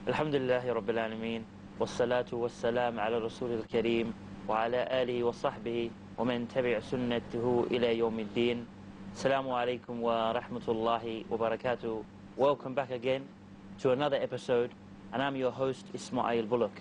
Alhamdulillahi Rabbil Alameen. Wassalatu wassalam ala Rasulil Kareem. Wa ala alihi wa sahbihi. Wa man tabi'a sunnatuhu ila yawmiddin. Assalamu alaikum wa rahmatullahi wa barakatuh. Welcome back again to another episode. And I'm your host, Ismail Bullock.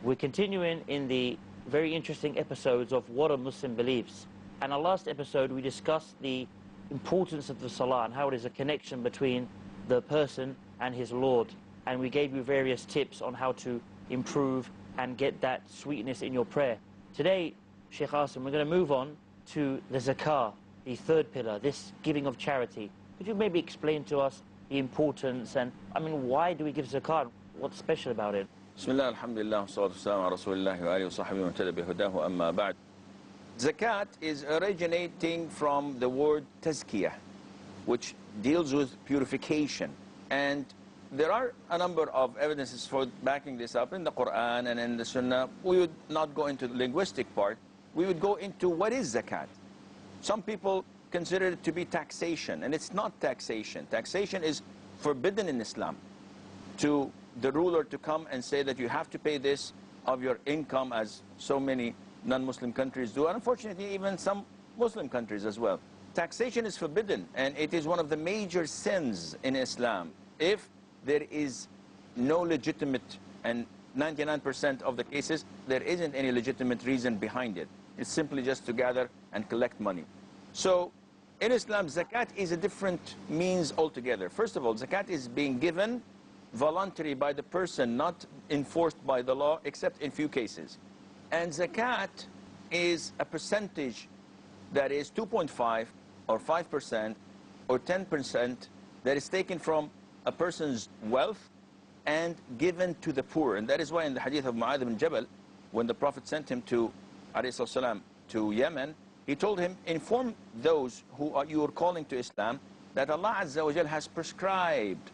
We're continuing in the very interesting episodes of What a Muslim Believes. And our last episode, we discussed the importance of the Salah and how it is a connection between the person and his Lord. And we gave you various tips on how to improve and get that sweetness in your prayer. Today, Sheikh Asim, we're going to move on to the zakah, the third pillar, this giving of charity. Could you maybe explain to us the importance and, why do we give zakah? What's special about it? Bismillah, alhamdulillah, salatu wassalamu ala rasulillahi wa alihi wa sahbihi wa tada bihudahu amma ba'd. Zakat is originating from the word tazkiyah, which deals with purification. And there are a number of evidences for backing this up in the Quran and in the Sunnah. We would not go into the linguistic part. We would go into what is zakat. Some people consider it to be taxation, and it's not taxation. Taxation is forbidden in Islam. To the ruler to come and say that you have to pay this of your income, as so many non-Muslim countries do, and unfortunately even some Muslim countries as well. Taxation is forbidden, and it is one of the major sins in Islam. If there is no legitimate, and 99% of the cases, there isn't any legitimate reason behind it. It's simply just to gather and collect money. So in Islam, zakat is a different means altogether. First of all, zakat is being given voluntary by the person, not enforced by the law, except in few cases. And zakat is a percentage that is 2.5 or 5% or 10% that is taken from a person's wealth and given to the poor. And that is why in the hadith of Mu'adh ibn Jabal, when the Prophet sent him to Yemen, he told him, inform those who you are calling to Islam that Allah Azza wa Jal has prescribed,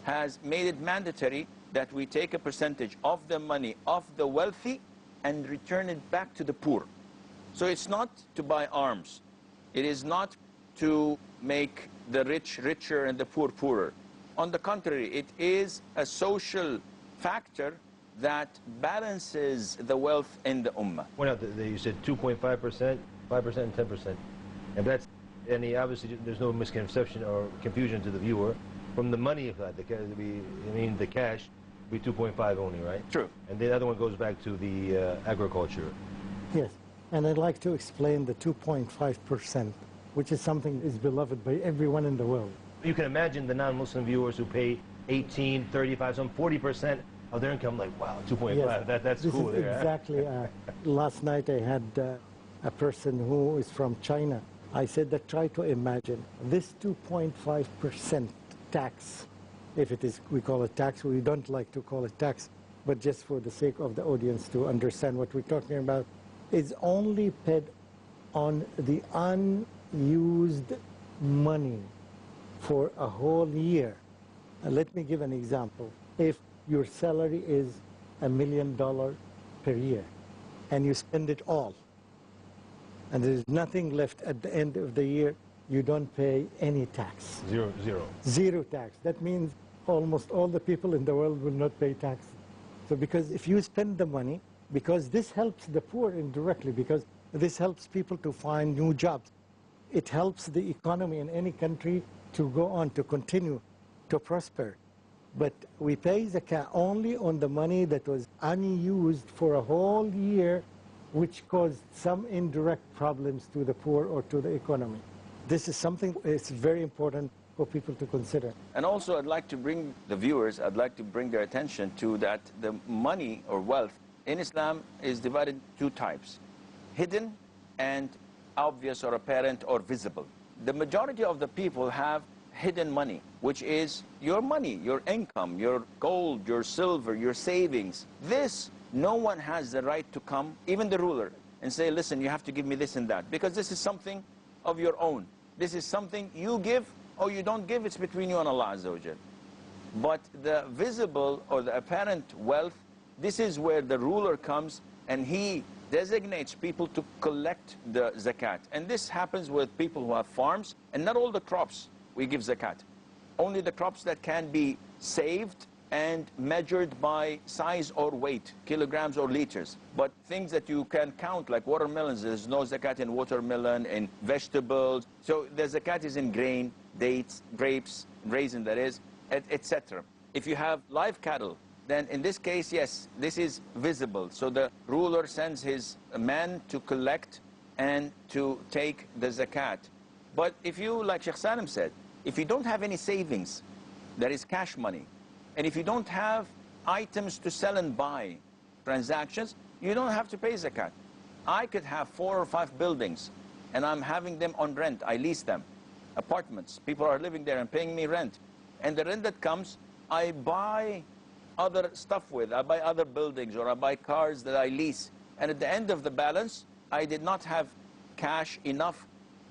has made it mandatory that we take a percentage of the money of the wealthy and return it back to the poor. So it's not to buy arms. It is not to make the rich richer and the poor poorer. On the contrary, it is a social factor that balances the wealth in the ummah. Point out that you said 2.5%, 5% and 10%. And that's, obviously there's no misconception or confusion to the viewer. From the money, the cash, be 2.5 only, right? True. And the other one goes back to the agriculture. Yes, and I'd like to explain the 2.5%, which is something that is beloved by everyone in the world. You can imagine the non-Muslim viewers who pay 18, 35, some 40% of their income, like, wow, 2.5, yes, that's this cool. Is there, exactly. Last night I had a person who is from China. I said that try to imagine this 2.5% tax, if it is, we call it tax, we don't like to call it tax, but just for the sake of the audience to understand what we're talking about, is only paid on the unused money for a whole year. Let me give an example. If your salary is $1 million per year and you spend it all and there's nothing left at the end of the year, you don't pay any tax. Zero tax. That means almost all the people in the world will not pay tax. So because if you spend the money, because this helps the poor indirectly, because this helps people to find new jobs. It helps the economy in any country to go on, to continue to prosper. But we pay zakah only on the money that was unused for a whole year, which caused some indirect problems to the poor or to the economy. This is something it's very important for people to consider. And also I'd like to bring the viewers, I'd like to bring their attention to that the money or wealth in Islam is divided into two types: hidden and obvious or apparent or visible. The majority of the people have hidden money, which is your money, your income, your gold, your silver, your savings. This, no one has the right to come, even the ruler, and say, listen, you have to give me this and that, because this is something of your own. This is something you give or you don't give. It's between you and Allah Azza wa Jal. But the visible or the apparent wealth, this is where the ruler comes and he designates people to collect the zakat. And this happens with people who have farms, and not all the crops we give zakat. Only the crops that can be saved and measured by size or weight, kilograms or liters. But things that you can count, like watermelons, there's no zakat in watermelon, in vegetables. So the zakat is in grain, dates, grapes, raisin that is, etc. If you have live cattle, then in this case, yes, this is visible. So the ruler sends his man to collect and to take the zakat. But if you, like Sheikh Salim said, if you don't have any savings, that is cash money, and if you don't have items to sell and buy, transactions, you don't have to pay zakat. I could have 4 or 5 buildings, and I'm having them on rent. I lease them, apartments. People are living there and paying me rent. And the rent that comes, I buy other stuff with. I buy other buildings, or I buy cars that I lease. And at the end of the balance, I did not have cash enough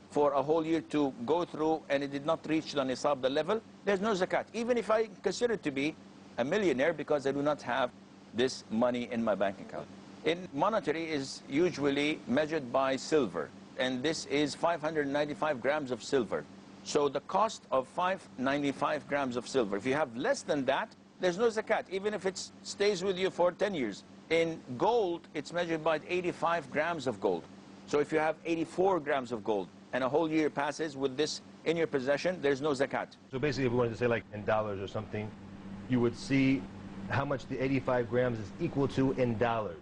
for a whole year to go through, and it did not reach the nisab, the level. There's no zakat, even if I consider to be a millionaire, because I do not have this money in my bank account. In monetary is usually measured by silver, and this is 595 grams of silver. So the cost of 595 grams of silver, if you have less than that, there's no zakat, even if it stays with you for 10 years. In gold, it's measured by 85 grams of gold. So if you have 84 grams of gold, and a whole year passes with this in your possession, there's no zakat. So basically, if we wanted to say like in dollars or something, you would see how much the 85 grams is equal to in dollars.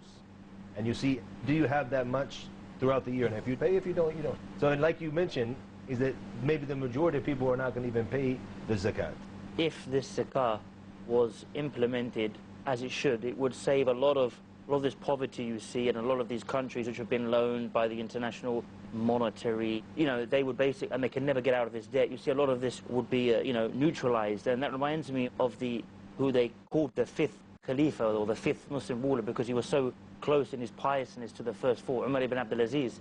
And you see, do you have that much throughout the year? And if you pay, if you don't, you don't. So and like you mentioned, is that maybe the majority of people are not going to even pay the zakat. If this zakah was implemented as it should, it would save a lot of this poverty you see in a lot of these countries which have been loaned by the international monetary, they would basically, and they can never get out of this debt. You see a lot of this would be, neutralized. And that reminds me of who they called the 5th Khalifa, or the 5th Muslim ruler, because he was so close in his piousness to the first 4, Umar ibn Abdul Aziz.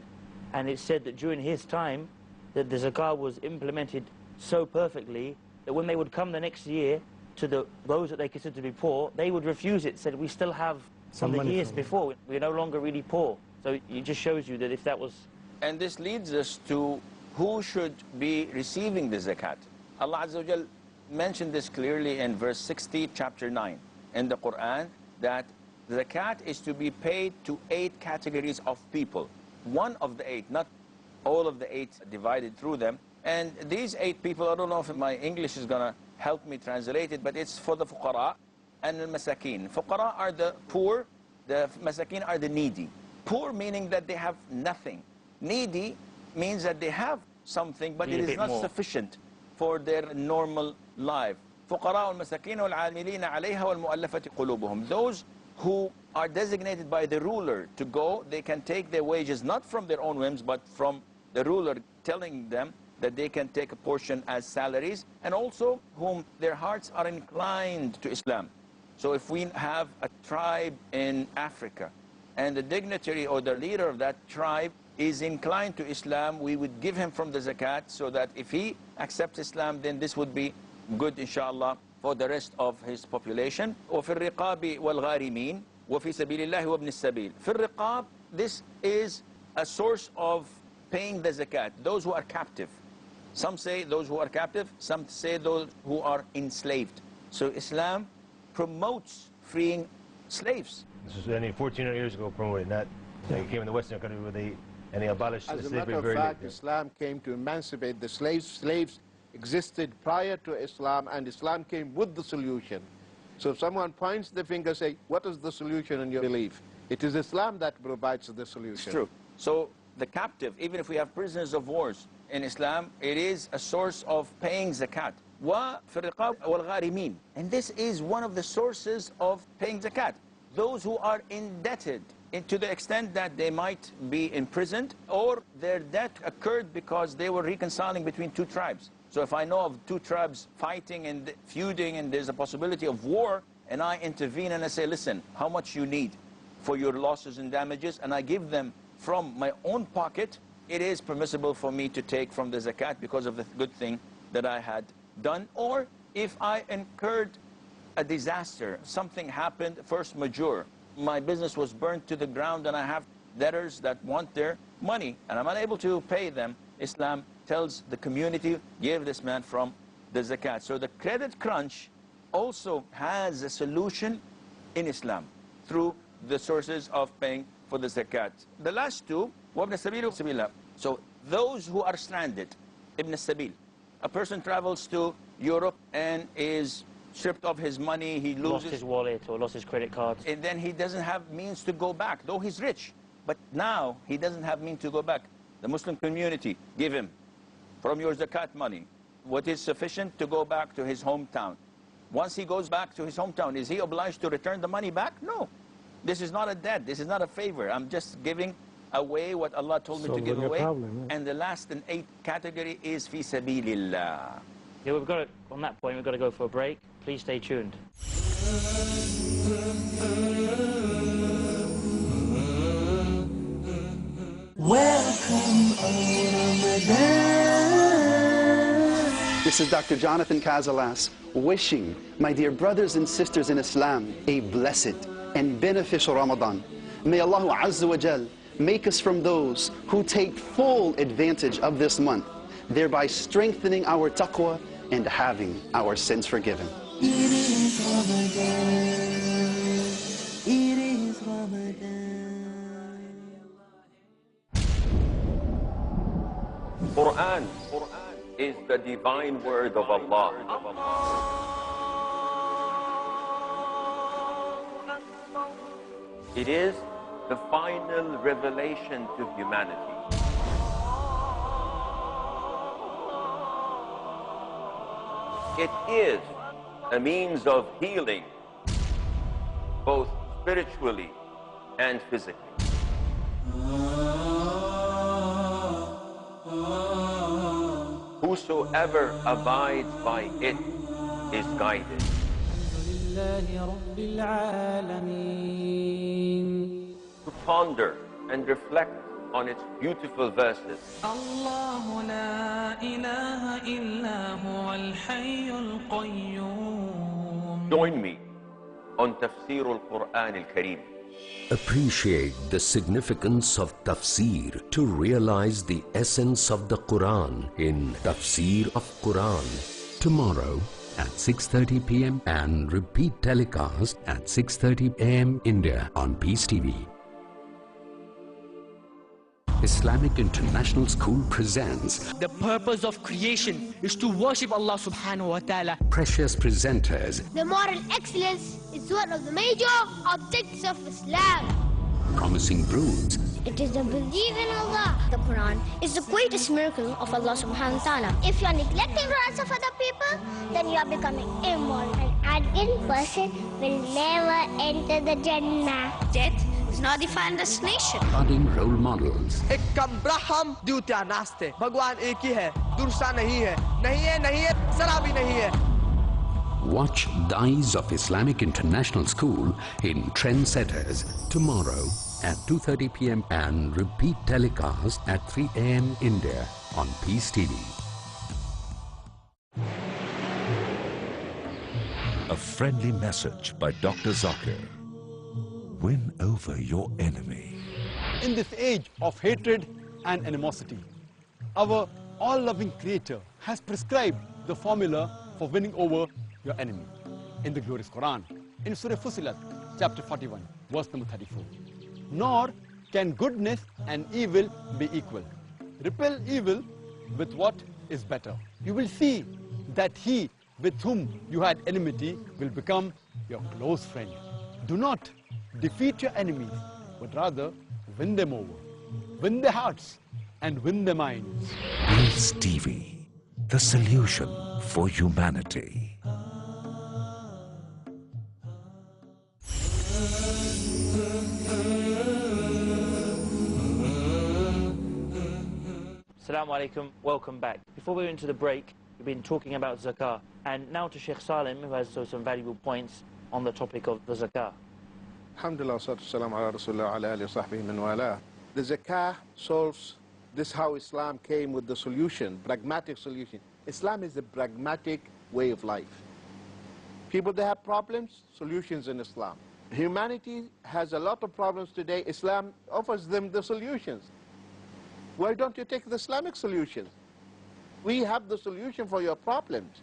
And it said that during his time, that the zakah was implemented so perfectly that when they would come the next year to those that they considered to be poor, they would refuse it, said, we still have from the years before, we're no longer really poor. So it just shows you that if that was... And this leads us to who should be receiving the zakat. Allah Azza wa Jal mentioned this clearly in verse 60, chapter 9 in the Quran, that zakat is to be paid to 8 categories of people. One of the 8, not all of the 8 divided through them. And these 8 people, I don't know if my English is going to help me translate it, but it's for the fuqara and the masakin. Fuqara are the poor, the masakin are the needy. Poor meaning that they have nothing. Needy means that they have something, but it is not sufficient for their normal life. فقراء المساكين والعاملين عليها والمؤلفة قلوبهم. Those who are designated by the ruler to go, they can take their wages not from their own whims, but from the ruler telling them that they can take a portion as salaries, and also whom their hearts are inclined to Islam. So if we have a tribe in Africa, and the dignitary or the leader of that tribe is inclined to Islam, we would give him from the zakat, so that if he accepts Islam, then this would be good, inshallah, for the rest of his population. وَفِي الرِّقَابِ وَالْغَارِمِينَ وَفِي سَبِيلِ اللَّهِ وَابْنِ السَّبِيلِ. فِي الرِّقَاب, this is a source of paying the zakat, those who are captive. Some say those who are captive, some say those who are enslaved. So Islam promotes freeing slaves. This was 1400 years ago promoted, not they came in the Western country where they abolished As a slavery matter of very fact, late. Islam came to emancipate the slaves. Slaves existed prior to Islam, and Islam came with the solution. So if someone points the finger, say, what is the solution in your belief? It is Islam that provides the solution. It's true. So the captive, even if we have prisoners of wars in Islam, it is a source of paying zakat. وَفِي الرِّقَابِ وَالْغَارِمِينَ. And this is one of the sources of paying zakat. Those who are indebted, to the extent that they might be imprisoned, or their debt occurred because they were reconciling between 2 tribes. So if I know of 2 tribes fighting and feuding, and there's a possibility of war, and I intervene and I say, listen, how much you need for your losses and damages, and I give them from my own pocket, it is permissible for me to take from the zakat because of the good thing that I had done. Or if I incurred a disaster, something happened, force majeure, my business was burnt to the ground, and I have debtors that want their money, and I'm unable to pay them, Islam tells the community, give this man from the zakat. So the credit crunch also has a solution in Islam through the sources of paying for the zakat. The last two, وَابْنَ السَّبِيلِ وَسَبِيلَ. So those who are stranded, Ibn Sabil, a person travels to Europe and is stripped of his money, he loses Lost his wallet or lost his credit card. and then he doesn't have means to go back, though he's rich. But now he doesn't have means to go back. The Muslim community give him from your zakat money what is sufficient to go back to his hometown. Once he goes back to his hometown, is he obliged to return the money back? No. This is not a debt. This is not a favor. I'm just giving away what Allah told me to give away. Problem, yeah. And the last and eighth category is fi sabilillah. Yeah, we've got to, on that point, we've got to go for a break. Please stay tuned. This is Dr. Jonathan Cazalas wishing my dear brothers and sisters in Islam a blessed and beneficial Ramadan. May Allah Azza wa Jal make us from those who take full advantage of this month, thereby strengthening our taqwa and having our sins forgiven. It is Ramadan. It is Ramadan. Quran is the divine word of Allah. It is the final revelation to humanity. It is a means of healing, both spiritually and physically. Whosoever abides by it is guided. To ponder and reflect on its beautiful verses. الله لا إله إلا هو الحي القيوم. Join me on Tafsir al-Quran al-Kareem. Appreciate the significance of tafsir to realize the essence of the Quran in Tafsir of Quran. Tomorrow at 6:30 p.m. and repeat telecast at 6:30 a.m. India on Peace TV. Islamic International School presents The purpose of creation is to worship Allah subhanahu wa ta'ala. precious presenters, The moral excellence is one of the major objects of Islam. promising broods, It is the belief in Allah. The Quran is the greatest miracle of Allah subhanahu wa ta'ala. If you are neglecting the rights of other people, then you are becoming immoral. An arrogant person will never enter the Jannah. Death is not the final destination. budding role models, एक कम ब्रह्म द्वितीय नास्ते भगवान एक ही है दूसरा नहीं है जरा भी नहीं है. Watch the Eyes of Islamic International School in Trendsetters tomorrow at 2:30 p.m. and repeat telecast at 3 a.m. India on Peace TV. A friendly message by Dr. Zakir. Win over your enemy. In this age of hatred and animosity, our all-loving Creator has prescribed the formula for winning over your enemy in the glorious Quran, in Surah Fussilat, chapter 41, verse number 34. Nor can goodness and evil be equal. Repel evil with what is better. You will see that he with whom you had enmity will become your close friend. Do not defeat your enemies, but rather win them over. Win their hearts and win their minds. Peace TV, the solution for humanity. Assalamu alaikum, welcome back. Before we went to the break, we've been talking about zakah. And now to Sheikh Salim, who has some valuable points on the topic of the zakah. Alhamdulillah, salatu salam ala rasulullah ala alihi wa sahbihi man wala. The zakah solves this, how Islam came with the solution, pragmatic solution. Islam is a pragmatic way of life. People, they have problems, solutions in Islam. Humanity has a lot of problems today. Islam offers them the solutions. Why don't you take the Islamic solutions? We have the solution for your problems.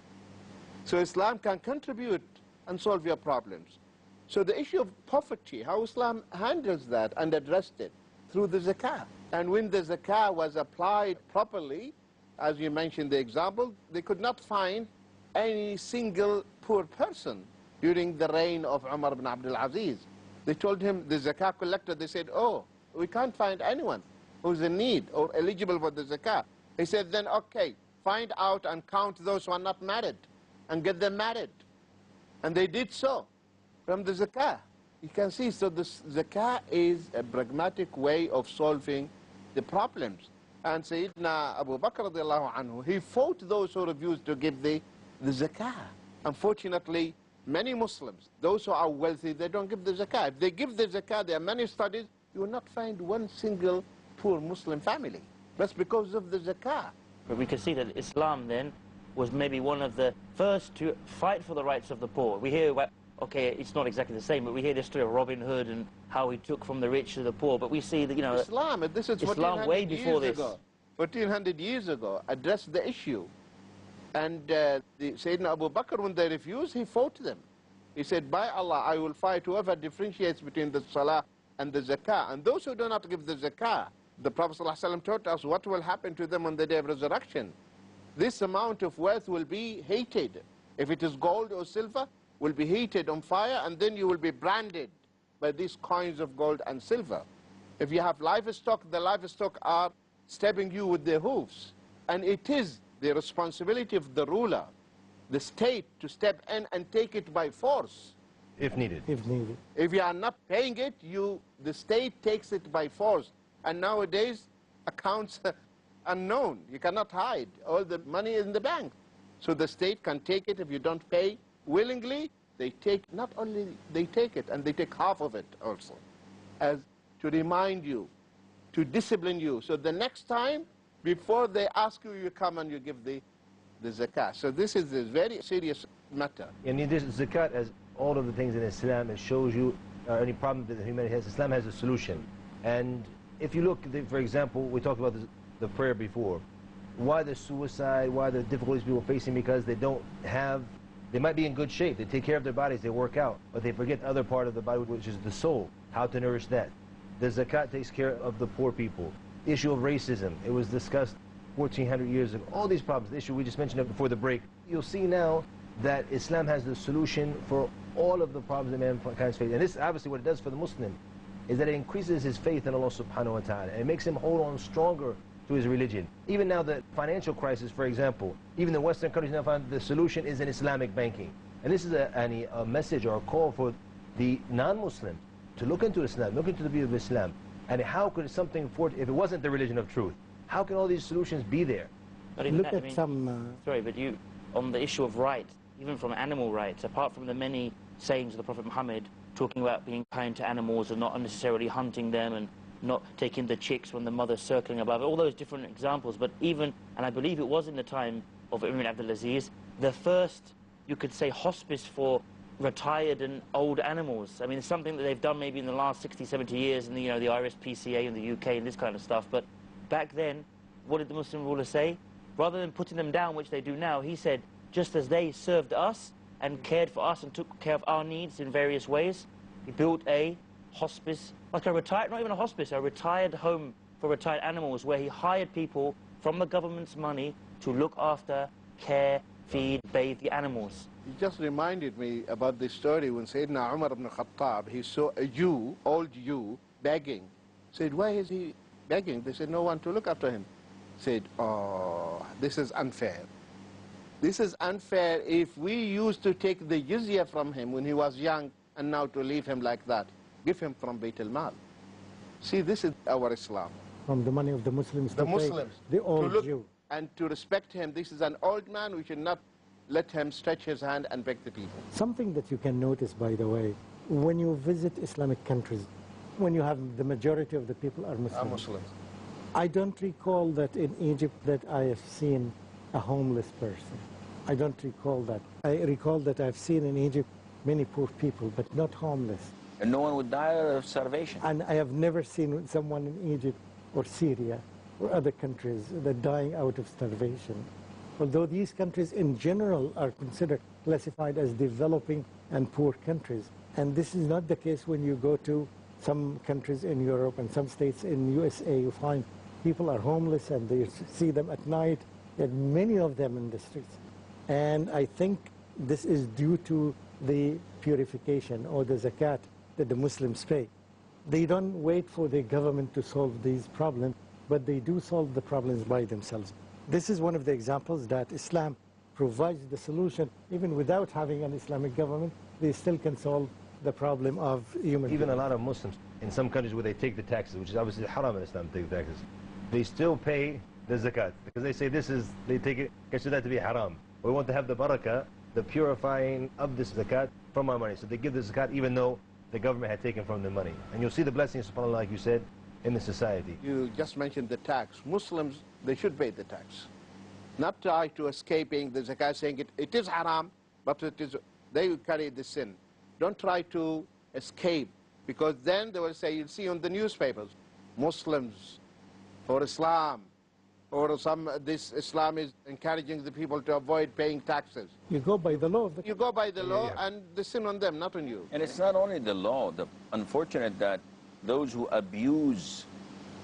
So Islam can contribute and solve your problems. So the issue of poverty, how Islam handles that and addressed it through the zakah. And when the zakah was applied properly, as you mentioned the example, they could not find any single poor person during the reign of Umar ibn Abdul Aziz. They told him, the zakah collector, they said, oh, we can't find anyone who's in need or eligible for the zakah. He said, then okay, find out and count those who are not married and get them married. And they did so from the zakah. You can see, so the zakah is a pragmatic way of solving the problems. And Sayyidina Abu Bakr radiallahu anhu, he fought those who refused to give the zakah. Unfortunately, many Muslims, those who are wealthy, they don't give the zakah. If they give the zakah, there are many studies, you will not find one single poor Muslim family. That's because of the zakah. But we can see that Islam then was maybe one of the first to fight for the rights of the poor. We hear about, okay, it's not exactly the same, but we hear the story of Robin Hood and how he took from the rich to the poor. But we see that, you know, Islam, this is Islam way before this. 1400 years ago, addressed the issue. And Sayyidina Abu Bakr, when they refused, he fought them. He said, by Allah, I will fight whoever differentiates between the salah and the zakah. And those who do not give the zakah, the Prophet ﷺ taught us what will happen to them on the day of resurrection. This amount of wealth will be hated. If it is gold or silver, will be heated on fire, and then you will be branded by these coins of gold and silver. If you have livestock, the livestock are stabbing you with their hooves. And it is the responsibility of the ruler, the state, to step in and take it by force. If needed. If needed. If you are not paying it, the state takes it by force. And nowadays, accounts unknown. You cannot hide. All the money is in the bank. So the state can take it if you don't pay willingly. They take, not only they take it, and they take half of it also, as to remind you, to discipline you. So the next time, before they ask you, you come and you give the zakah. So this is a very serious matter. And in this zakat, as all of the things in Islam, it shows you any problem that humanity has, Islam has a solution. And if you look, for example, we talked about the prayer before. Why the suicide, why the difficulties people are facing? Because they don't have, they might be in good shape, they take care of their bodies, they work out, but they forget the other part of the body, which is the soul, how to nourish that. The zakat takes care of the poor people. The issue of racism, it was discussed 1400 years ago. All these problems, the issue we just mentioned before the break. You'll see now that Islam has the solution for all of the problems that mankind face. And this obviously what it does for the Muslim is that it increases his faith in Allah subhanahu wa ta'ala, and it makes him hold on stronger to his religion. Even now the financial crisis, for example, even the Western countries now find the solution is in Islamic banking. And this is a message or a call for the non-Muslim to look into Islam, look into the view of Islam. And how could something, if it wasn't the religion of truth, how can all these solutions be there? Look at some... Sorry, but you, on the issue of rights, even from animal rights, apart from the many sayings of the Prophet Muhammad talking about being kind to animals and not unnecessarily hunting them and not taking the chicks when the mother's circling above, all those different examples, but even, and I believe it was in the time of Umar ibn Abdul Aziz, the first, you could say, hospice for retired and old animals. I mean, it's something that they've done maybe in the last 60, 70 years in the, the RSPCA in the UK and this kind of stuff, but back then, what did the Muslim ruler say? Rather than putting them down, which they do now, he said, just as they served us and cared for us and took care of our needs in various ways, he built a hospice, like a retired, not even a hospice, a retired home for retired animals where he hired people from the government's money to look after, care, feed, bathe the animals. You just reminded me about this story when Sayyidina Umar ibn Khattab, he saw a Jew, old Jew, begging. Said, why is he begging? They said, no one to look after him. Said, oh, this is unfair. This is unfair if we used to take the jizya from him when he was young and now to leave him like that. Give him from Bayt al-Mal. See, this is our Islam. From the money of the Muslims. The Muslims. The old Jew. And to respect him. This is an old man. We should not let him stretch his hand and beg the people. Something that you can notice, by the way, when you visit Islamic countries, when you have the majority of the people are Muslims. Muslims. I don't recall that in Egypt that I have seen a homeless person. I don't recall that. I recall that I've seen in Egypt many poor people, but not homeless. And no one would die of starvation. And I have never seen someone in Egypt or Syria or other countries that dying out of starvation. Although these countries in general are considered classified as developing and poor countries. And this is not the case when you go to some countries in Europe and some states in USA. You find people are homeless and they see them at night, and many of them in the streets. And I think this is due to the purification or the zakat that the Muslims pay. They don't wait for the government to solve these problems, but they do solve the problems by themselves. This is one of the examples that Islam provides the solution. Even without having an Islamic government, they still can solve the problem of human Even beings. a lot of Muslims, in some countries where they take the taxes, which is obviously haram in Islam to take the taxes, they still pay the zakat because they say they take it, consider that to be haram. We want to have the barakah, the purifying of this zakat from our money. So they give the zakat even though the government had taken from the money. And you'll see the blessings, subhanAllah, like you said, in the society. You just mentioned the tax. Muslims, they should pay the tax. Not try to escaping the zakat, saying it is haram, but they will carry the sin. Don't try to escape, because then they will say, you'll see on the newspapers, Muslims or Islam, or this Islam is encouraging the people to avoid paying taxes. You go by the law. You go by the law, and the sin on them, not on you. And it's not only the law. The unfortunate that those who abuse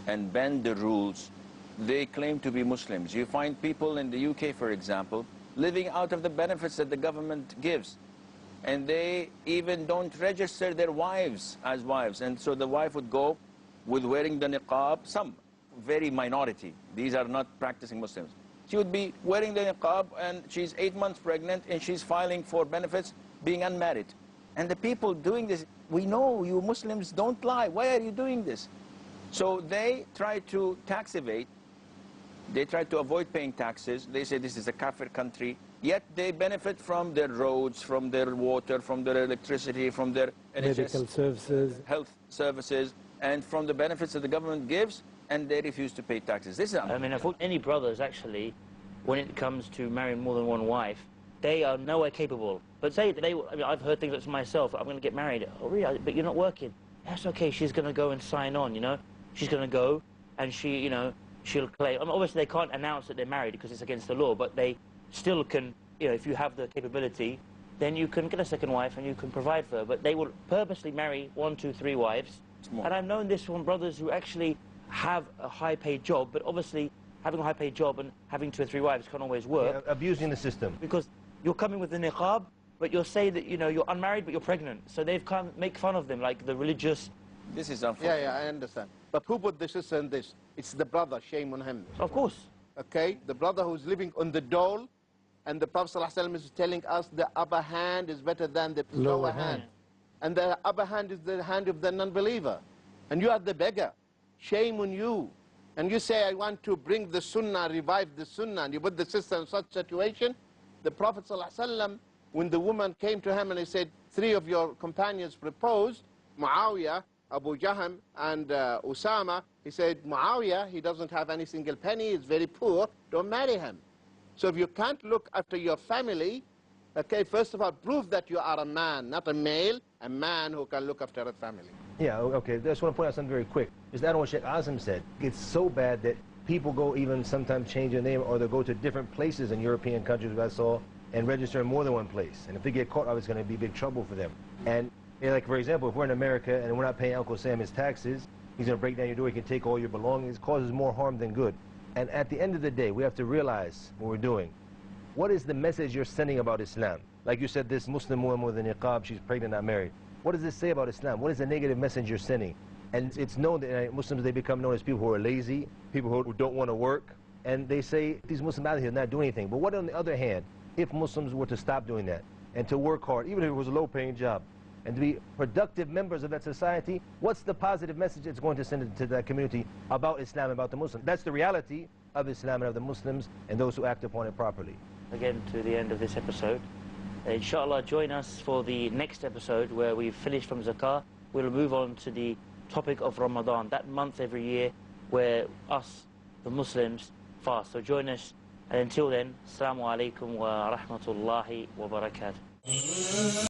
and bend the rules, they claim to be Muslims. You find people in the UK, for example, living out of the benefits that the government gives. And they even don't register their wives as wives. And so the wife would go with wearing the niqab, some very minority. These are not practicing Muslims. She would be wearing the niqab and she's 8 months pregnant and she's filing for benefits being unmarried. And the people doing this, we know you Muslims don't lie. Why are you doing this? So they try to tax evade. They try to avoid paying taxes. They say this is a kafir country. Yet they benefit from their roads, from their water, from their electricity, from their medical services, health services, and from the benefits that the government gives, and they refuse to pay taxes. This is I mean, I thought any brothers, actually, when it comes to marrying more than one wife, they are nowhere capable. But say I mean, I've heard things like to myself, I'm going to get married. Oh, really? But you're not working. That's okay. She's going to go and sign on, you know. She's going to go, and she, you know, she'll claim. I mean, obviously, they can't announce that they're married because it's against the law, but they still can, you know, if you have the capability, then you can get a second wife and you can provide for her. But they will purposely marry 1, 2, 3 wives. And I've known this from brothers who actually have a high-paid job, but obviously having a high-paid job and having 2 or 3 wives can't always work. Yeah, abusing the system. Because you're coming with the niqab, but you're saying that, you know, you're unmarried, but you're pregnant. So they've come make fun of them, like the religious. This is unfortunate. Yeah, I understand. But who put the sister in this? It's the brother, shame on him. Of course. Okay, the brother who's living on the dole, and the Prophet ﷺ is telling us the upper hand is better than the lower hand. And the upper hand is the hand of the non-believer. And you are the beggar. Shame on you. And you say, I want to bring the sunnah, revive the sunnah, and you put the sister in such situation. The Prophet ﷺ, when the woman came to him and he said, 3 of your companions proposed, Muawiyah, Abu Jahm, and Usama, he said, Muawiyah, he doesn't have any single penny, he's very poor, don't marry him. So if you can't look after your family, okay, first of all, prove that you are a man, not a male, a man who can look after a family. Yeah, okay, I just want to point out something very quick. Just add on what Sheikh Azim said. It's so bad that people go even sometimes change their name, or they go to different places in European countries, I saw, and register in more than one place. And if they get caught, it's going to be big trouble for them. And like, for example, if we're in America and we're not paying Uncle Sam his taxes, he's going to break down your door, he can take all your belongings. It causes more harm than good. And at the end of the day, we have to realize what we're doing. What is the message you're sending about Islam? Like you said, this Muslim woman with a niqab, she's pregnant, not married. What does this say about Islam? What is the negative message you're sending? And it's known that Muslims, they become known as people who are lazy, people who don't want to work. And they say, these Muslims out here are not doing anything. But what on the other hand, if Muslims were to stop doing that and to work hard, even if it was a low-paying job, and to be productive members of that society, what's the positive message it's going to send to that community about Islam, about the Muslims? That's the reality of Islam and of the Muslims and those who act upon it properly. Again, to the end of this episode. Inshallah, join us for the next episode where we've finished from Zakah. We'll move on to the topic of Ramadan, that month every year where us, the Muslims, fast. So join us. And until then, Assalamu alaikum wa rahmatullahi wa barakatuh.